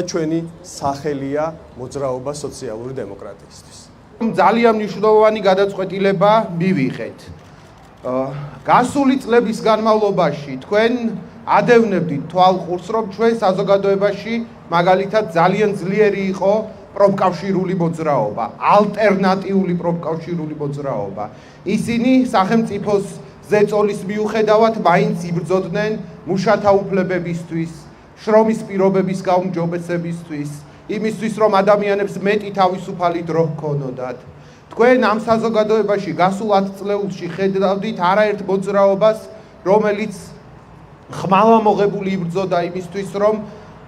ჩვენი სახელია მოძრაობა სოციალური დემოკრატიისთვის. ძალიან მნიშვნელოვანი გადაწყვეტილება მივიღეთ. გასული წლების განმავლობაში თქვენ ადევნებდით თვალყურს, რომ ჩვენ საზოგადოებაში მაგალითად ძალიან ძლიერი იყო პროფკავშირული მოძრაობა, ალტერნატიული პროფკავშირული მოძრაობა. ისინი სახელმწიფოს ზეწოლის მიუხედავად მაინც იბრძოდნენ მუშათა უფლებებისთვის, შრომის პირობების გაუმჯობესებისთვის, იმისთვის, რომ ადამიანებს მეტი თავისუფალი დრო ჰქონოდათ. თქვენ ამ საზოგადოებაში გასულ 10 წლეულში ხედავდით არაერთ მოძრაობას, რომელიც ხმალამოღებული იბრძოდა იმისთვის, რომ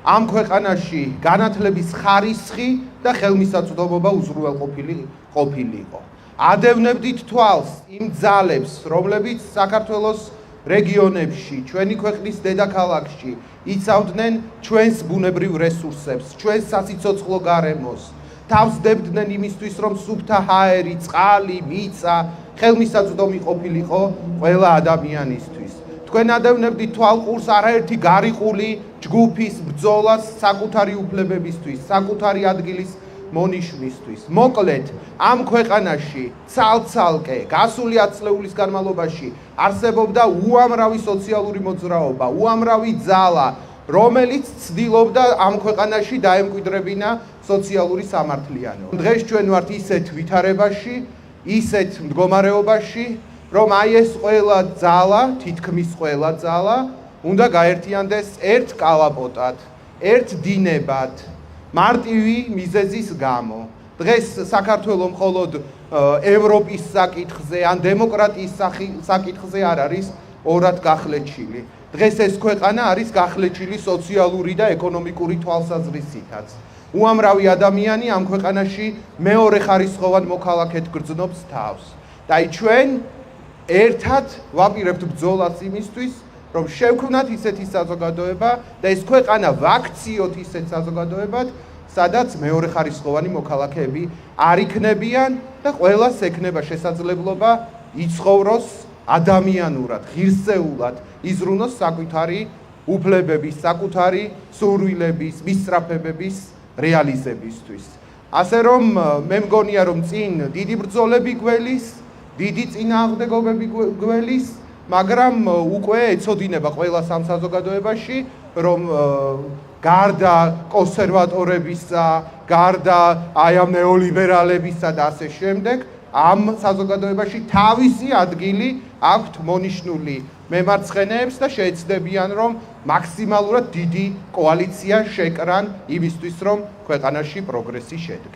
ამ ქვეყანაში განათლების ხარისხი და ხელმისაწვდომობა უზრუნველყოფილი ყოფილიყო. ადევნებდით თვალს იმ ძალებს, რომლებიც საქართველოს რეგიონებში, ჩვენი ქვეყნის დედაქალაქში იცავდნენ ჩვენს ბუნებრივ რესურსებს, ჩვენს სასიცოცხლო გარემოს. თავს დებდნენ იმისთვის, რომ სუფთა ჰაერი, წყალი, მიწა, ხელმისაწვდომი ყოფილიყო ყველა ადამიანისთვის. თქვენ ადევნებდით თვალყურს არაერთი გარიყული ჯგუფის ბრძოლას საკუთარი უფლებებისთვის, საკუთარი ადგილის მონიშნვისთვის. მოკლედ, ამ ქვეყანაში ცალ-ცალკე გასული 10 წლეულის განმავლობაში არსებობდა უამრავი სოციალური მოძრაობა, უამრავი ძალა, რომელიც ცდილობდა ამ ქვეყანაში დაემკვიდრებინა სოციალური სამართლიანობა. დღეს ჩვენ ვართ ისეთ ვითარებაში, ისეთ მდგომარეობაში, რომ აი ეს ყველა ძალა, თითქმის ყველა ძალა, უნდა გაერთიანდეს ერთ კალაპოტად, ერთ დინებად, მარტივი მიზეზის გამო. დღეს საქართველო მხოლოდ ევროპის საკითხზე ან დემოკრატიის საკითხზე არ არის ორად გახლეჩილი. დღეს ეს ქვეყანა არის გახლეჩილი სოციალური და ეკონომიკური თვალსაზრისითაც. უამრავი ადამიანი ამ ქვეყანაში მეორე ხარისხოვან მოქალაქედ გრძნობს თავს. და აი ჩვენ ერთად ვაპირებთ ბრძოლას იმისთვის, რომ შევქმნათ ისეთი საზოგადოება და ეს ქვეყანა ვაქციოთ ისეთ საზოგადოებად, სადაც მეორე ხარისხოვანი მოქალაქეები არ იქნებიან და ყველას ექნება შესაძლებლობა იცხოვროს ადამიანურად, ღირსეულად, იზრუნოს საკუთარი უფლებების, საკუთარი სურვილების, მისწრაფებების რეალიზებისთვის. ასე რომ მე მგონია, რომ წინ დიდი ბრძოლები გველის, დიდი წინააღმდეგობები გველის, მაგრამ უკვე ეცოდინება ყველა სამ საზოგადოებაში, რომ გარდა კონსერვატორებისა, გარდა აი ამ ნეოლიბერალებისა და ასე შემდეგ, ამ საზოგადოებაში თავისი ადგილი აქვთ მონიშნული მემარცხენეებს და შეეცდებიან, რომ მაქსიმალურად დიდი კოალიცია შეკრან იმისთვის, რომ ქვეყანაში პროგრესი შედგეს.